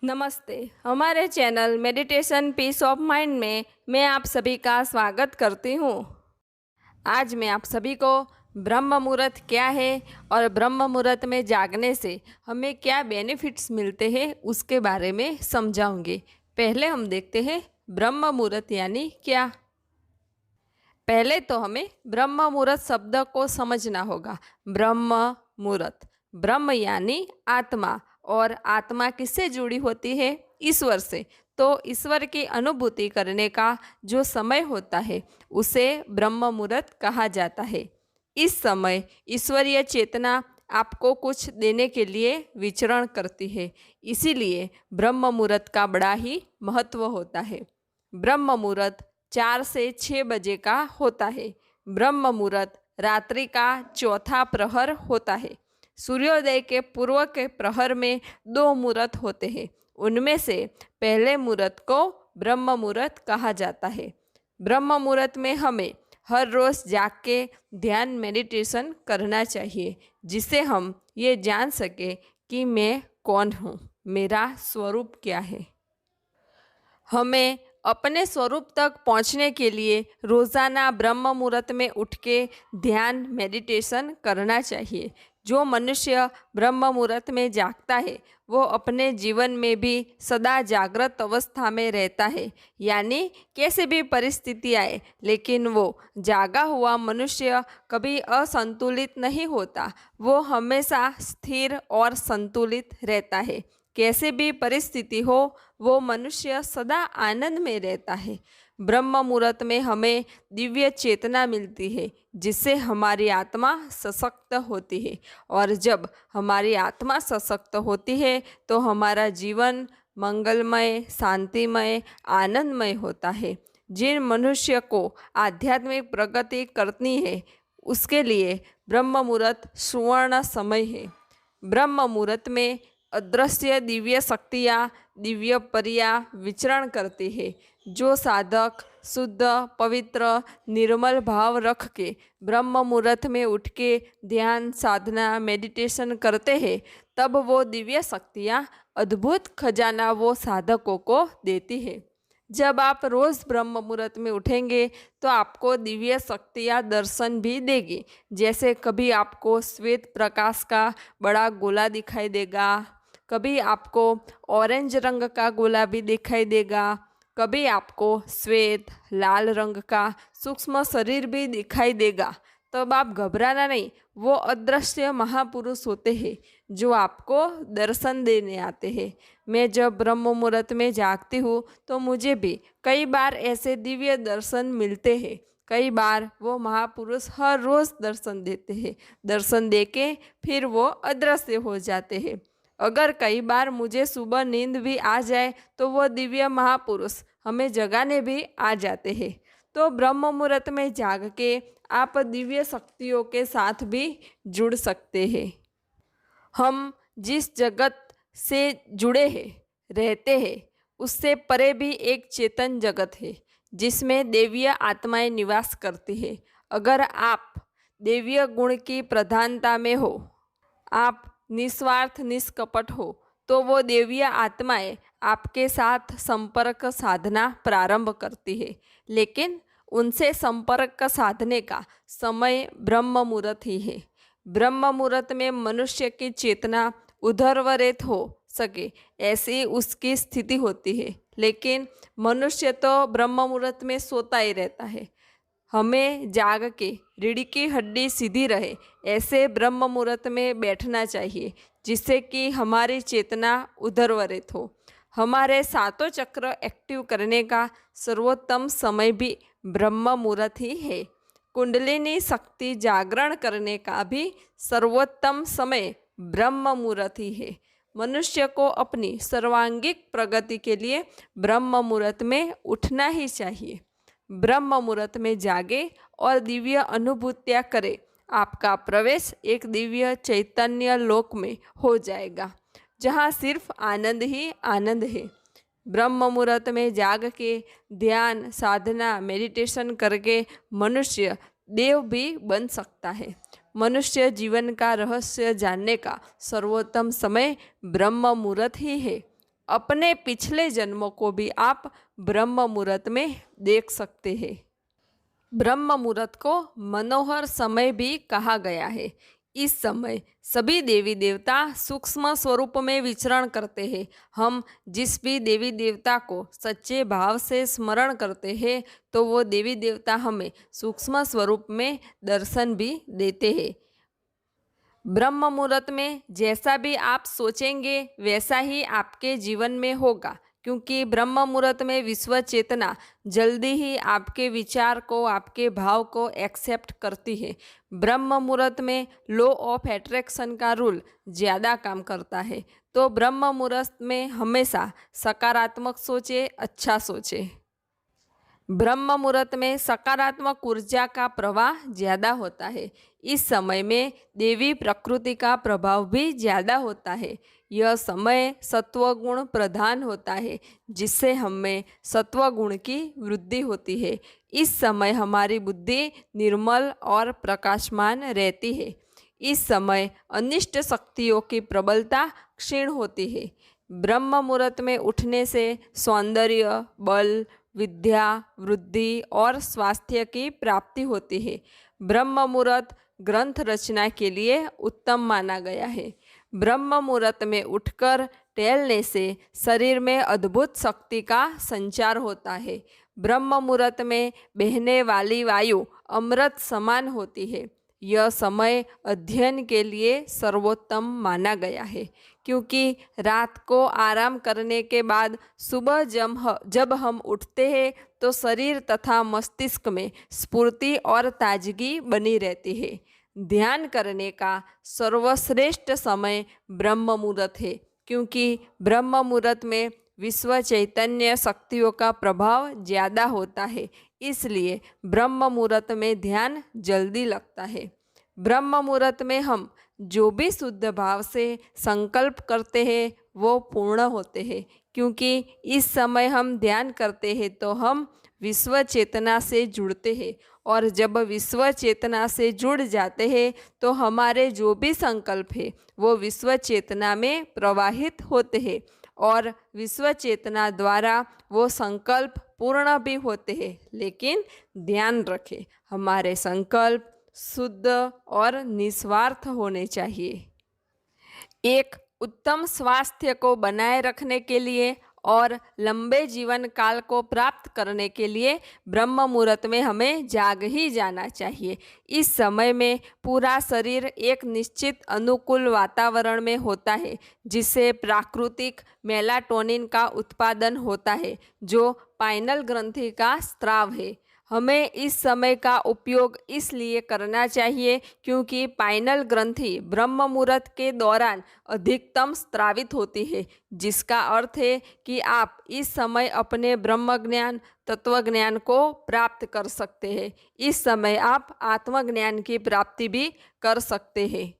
नमस्ते। हमारे channel meditation peace of mind में मैं आप सभी का स्वागत करती हूँ। आज मैं आप सभी को ब्रह्म मुहूर्त क्या है और ब्रह्म मुहूर्त में जागने से हमें क्या बेनिफिट्स मिलते हैं उसके बारे में समझाऊंगी। पहले हम देखते हैं ब्रह्म मुहूर्त यानी क्या। पहले तो हमें ब्रह्म मुहूर्त शब्द को समझना होगा। ब्रह्म मुहूर्त, ब्रह्म यानी आत्मा, और आत्मा किससे जुड़ी होती है? ईश्वर से। तो ईश्वर की अनुभूति करने का जो समय होता है उसे ब्रह्म मुहूर्त कहा जाता है। इस समय ईश्वरीय चेतना आपको कुछ देने के लिए विचरण करती है, इसीलिए ब्रह्म मुहूर्त का बड़ा ही महत्व होता है। ब्रह्म मुहूर्त 4 से 6 बजे का होता है। ब्रह्म मुहूर्त रात्रि का चौथा प्रहर होता है। सूर्योदय के पूर्व के प्रहर में 2 मुहूर्त होते हैं। उनमें से पहले मुहूर्त को ब्रह्म मुहूर्त कहा जाता है। ब्रह्म मुहूर्त में हमें हर रोज़ जाग के ध्यान मेडिटेशन करना चाहिए, जिससे हम ये जान सके कि मैं कौन हूँ, मेरा स्वरूप क्या है। हमें अपने स्वरूप तक पहुँचने के लिए रोज़ाना ब्रह्म मुहूर्त में उठ के ध्यान मेडिटेशन करना चाहिए। जो मनुष्य ब्रह्म मुहूर्त में जागता है वो अपने जीवन में भी सदा जागृत अवस्था में रहता है, यानी कैसे भी परिस्थिति आए लेकिन वो जागा हुआ मनुष्य कभी असंतुलित नहीं होता। वो हमेशा स्थिर और संतुलित रहता है। कैसे भी परिस्थिति हो वो मनुष्य सदा आनंद में रहता है। ब्रह्म मुहूर्त में हमें दिव्य चेतना मिलती है, जिससे हमारी आत्मा सशक्त होती है, और जब हमारी आत्मा सशक्त होती है तो हमारा जीवन मंगलमय, शांतिमय, आनंदमय होता है। जिन मनुष्य को आध्यात्मिक प्रगति करनी है उसके लिए ब्रह्म मुहूर्त सुवर्ण समय है। ब्रह्म मुहूर्त में अदृश्य दिव्य शक्तियाँ, दिव्य परियाँ विचरण करती है। जो साधक शुद्ध, पवित्र, निर्मल भाव रख के ब्रह्म मुहूर्त में उठ के ध्यान, साधना, मेडिटेशन करते हैं, तब वो दिव्य शक्तियाँ, अद्भुत खजाना वो साधकों को देती है। जब आप रोज़ ब्रह्म मुहूर्त में उठेंगे तो आपको दिव्य शक्तियाँ दर्शन भी देगी। जैसे कभी आपको श्वेत प्रकाश का बड़ा गोला दिखाई देगा, कभी आपको ऑरेंज रंग का गोला भी दिखाई देगा, कभी आपको श्वेत लाल रंग का सूक्ष्म शरीर भी दिखाई देगा। तब आप घबराना नहीं, वो अदृश्य महापुरुष होते हैं जो आपको दर्शन देने आते हैं। मैं जब ब्रह्म मुहूर्त में जागती हूँ तो मुझे भी कई बार ऐसे दिव्य दर्शन मिलते हैं। कई बार वो महापुरुष हर रोज़ दर्शन देते हैं, दर्शन देके फिर वो अदृश्य हो जाते हैं। अगर कई बार मुझे सुबह नींद भी आ जाए तो वो दिव्य महापुरुष हमें जगाने भी आ जाते हैं। तो ब्रह्म मुहूर्त में जाग के आप दिव्य शक्तियों के साथ भी जुड़ सकते हैं। हम जिस जगत से जुड़े हैं, रहते हैं, उससे परे भी एक चेतन जगत है जिसमें देवीय आत्माएं निवास करती है। अगर आप देवीय गुण की प्रधानता में हो, आप निस्वार्थ निष्कपट हो, तो वो देवीय आत्माएं आपके साथ संपर्क साधना प्रारंभ करती है। लेकिन उनसे संपर्क साधने का समय ब्रह्म मुहूर्त ही है। ब्रह्म मुहूर्त में मनुष्य की चेतना उधरवरित हो सके ऐसी उसकी स्थिति होती है, लेकिन मनुष्य तो ब्रह्म मुहूर्त में सोता ही रहता है। हमें जाग के रीढ़ की हड्डी सीधी रहे ऐसे ब्रह्म मुहूर्त में बैठना चाहिए, जिससे कि हमारी चेतना उधरवरित हो। हमारे सातों चक्र एक्टिव करने का सर्वोत्तम समय भी ब्रह्म मुहूर्त ही है। कुंडलिनी शक्ति जागरण करने का भी सर्वोत्तम समय ब्रह्म मुहूर्त ही है। मनुष्य को अपनी सर्वांगीण प्रगति के लिए ब्रह्म मुहूर्त में उठना ही चाहिए। ब्रह्म मुहूर्त में जागे और दिव्य अनुभूतियाँ करे। आपका प्रवेश एक दिव्य चैतन्य लोक में हो जाएगा, जहाँ सिर्फ आनंद ही आनंद है। ब्रह्म मुहूर्त में जाग के ध्यान, साधना, मेडिटेशन करके मनुष्य देव भी बन सकता है। मनुष्य जीवन का रहस्य जानने का सर्वोत्तम समय ब्रह्म मुहूर्त ही है। अपने पिछले जन्मों को भी आप ब्रह्म मुहूर्त में देख सकते हैं। ब्रह्म मुहूर्त को मनोहर समय भी कहा गया है। इस समय सभी देवी देवता सूक्ष्म स्वरूप में विचरण करते हैं। हम जिस भी देवी देवता को सच्चे भाव से स्मरण करते हैं तो वो देवी देवता हमें सूक्ष्म स्वरूप में दर्शन भी देते हैं। ब्रह्म मुहूर्त में जैसा भी आप सोचेंगे वैसा ही आपके जीवन में होगा, क्योंकि ब्रह्म मुहूर्त में विश्व चेतना जल्दी ही आपके विचार को, आपके भाव को एक्सेप्ट करती है। ब्रह्म मुहूर्त में लॉ ऑफ एट्रैक्शन का रूल ज़्यादा काम करता है। तो ब्रह्म मुहूर्त में हमेशा सकारात्मक सोचे, अच्छा सोचे। ब्रह्म मुहूर्त में सकारात्मक ऊर्जा का प्रवाह ज़्यादा होता है। इस समय में देवी प्रकृति का प्रभाव भी ज़्यादा होता है। यह समय सत्वगुण प्रधान होता है, जिससे हमें सत्वगुण की वृद्धि होती है। इस समय हमारी बुद्धि निर्मल और प्रकाशमान रहती है। इस समय अनिष्ट शक्तियों की प्रबलता क्षीण होती है। ब्रह्म मुहूर्त में उठने से सौंदर्य, बल, विद्या, वृद्धि और स्वास्थ्य की प्राप्ति होती है। ब्रह्म मुहूर्त ग्रंथ रचना के लिए उत्तम माना गया है। ब्रह्म मुहूर्त में उठकर टहलने से शरीर में अद्भुत शक्ति का संचार होता है। ब्रह्म मुहूर्त में बहने वाली वायु अमृत समान होती है। यह समय अध्ययन के लिए सर्वोत्तम माना गया है, क्योंकि रात को आराम करने के बाद सुबह जब हम उठते हैं तो शरीर तथा मस्तिष्क में स्फूर्ति और ताजगी बनी रहती है। ध्यान करने का सर्वश्रेष्ठ समय ब्रह्म मुहूर्त है, क्योंकि ब्रह्म मुहूर्त में विश्व चैतन्य शक्तियों का प्रभाव ज़्यादा होता है। इसलिए ब्रह्म मुहूर्त में ध्यान जल्दी लगता है। ब्रह्म मुहूर्त में हम जो भी शुद्ध भाव से संकल्प करते हैं वो पूर्ण होते हैं, क्योंकि इस समय हम ध्यान करते हैं तो हम विश्व चेतना से जुड़ते हैं, और जब विश्व चेतना से जुड़ जाते हैं तो हमारे जो भी संकल्प है वो विश्व चेतना में प्रवाहित होते हैं, और विश्व चेतना द्वारा वो संकल्प पूर्ण भी होते हैं। लेकिन ध्यान रखें, हमारे संकल्प शुद्ध और निस्वार्थ होने चाहिए। एक उत्तम स्वास्थ्य को बनाए रखने के लिए और लंबे जीवन काल को प्राप्त करने के लिए ब्रह्म मुहूर्त में हमें जाग ही जाना चाहिए। इस समय में पूरा शरीर एक निश्चित अनुकूल वातावरण में होता है, जिससे प्राकृतिक मेलाटोनिन का उत्पादन होता है, जो पाइनल ग्रंथि का स्राव है। हमें इस समय का उपयोग इसलिए करना चाहिए क्योंकि पाइनल ग्रंथि ब्रह्म मुहूर्त के दौरान अधिकतम स्रावित होती है, जिसका अर्थ है कि आप इस समय अपने ब्रह्म ज्ञान, तत्व ज्ञान को प्राप्त कर सकते हैं। इस समय आप आत्मज्ञान की प्राप्ति भी कर सकते हैं।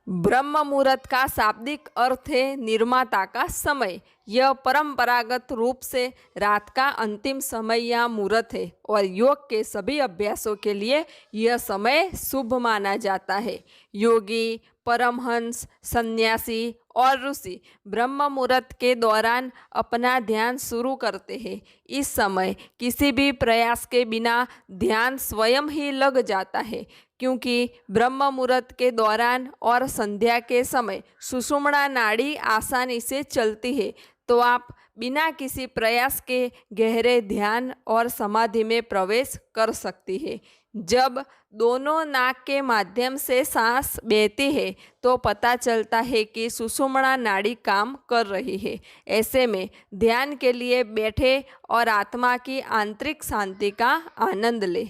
ब्रह्म मुहूर्त का शाब्दिक अर्थ है निर्माता का समय। यह परंपरागत रूप से रात का अंतिम समय या मुहूर्त है, और योग के सभी अभ्यासों के लिए यह समय शुभ माना जाता है। योगी, परमहंस, सन्यासी और ऋषि ब्रह्म मुहूर्त के दौरान अपना ध्यान शुरू करते हैं। इस समय किसी भी प्रयास के बिना ध्यान स्वयं ही लग जाता है, क्योंकि ब्रह्म मुहूर्त के दौरान और संध्या के समय सुषुम्ना नाड़ी आसानी से चलती है, तो आप बिना किसी प्रयास के गहरे ध्यान और समाधि में प्रवेश कर सकती है। जब दोनों नाक के माध्यम से सांस बहती है तो पता चलता है कि सुषुम्ना नाड़ी काम कर रही है। ऐसे में ध्यान के लिए बैठे और आत्मा की आंतरिक शांति का आनंद ले।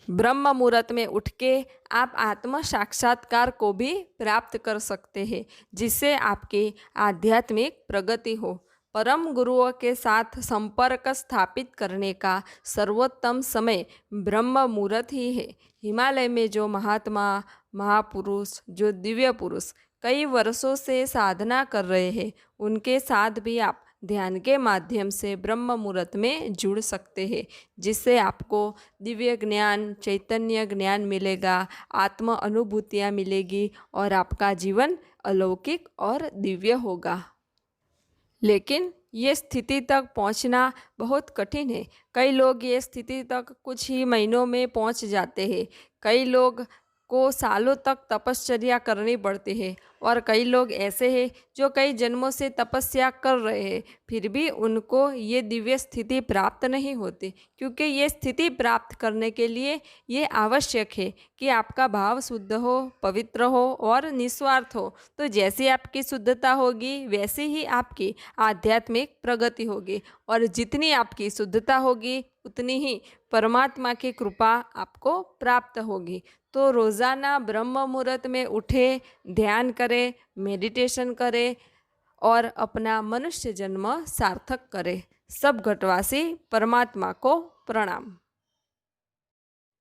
ब्रह्म मुहूर्त में उठ के आप आत्म साक्षात्कार को भी प्राप्त कर सकते हैं, जिससे आपकी आध्यात्मिक प्रगति हो। परम गुरुओं के साथ संपर्क स्थापित करने का सर्वोत्तम समय ब्रह्म मुहूर्त ही है। हिमालय में जो महात्मा, महापुरुष, जो दिव्य पुरुष कई वर्षों से साधना कर रहे हैं, उनके साथ भी आप ध्यान के माध्यम से ब्रह्म मुहूर्त में जुड़ सकते हैं, जिससे आपको दिव्य ज्ञान, चैतन्य ज्ञान मिलेगा, आत्म अनुभूतियाँ मिलेगी और आपका जीवन अलौकिक और दिव्य होगा। लेकिन ये स्थिति तक पहुंचना बहुत कठिन है। कई लोग ये स्थिति तक कुछ ही महीनों में पहुंच जाते हैं। कई लोग को सालों तक तपश्चर्या करनी पड़ती है और कई लोग ऐसे हैं जो कई जन्मों से तपस्या कर रहे हैं, फिर भी उनको ये दिव्य स्थिति प्राप्त नहीं होती। क्योंकि ये स्थिति प्राप्त करने के लिए ये आवश्यक है कि आपका भाव शुद्ध हो, पवित्र हो और निस्वार्थ हो। तो जैसी आपकी शुद्धता होगी वैसी ही आपकी आध्यात्मिक प्रगति होगी, और जितनी आपकी शुद्धता होगी उतनी ही परमात्मा की कृपा आपको प्राप्त होगी। तो रोज़ाना ब्रह्म मुहूर्त में उठे, ध्यान करें, मेडिटेशन करें और अपना मनुष्य जन्म सार्थक करें। सब घटवासी परमात्मा को प्रणाम।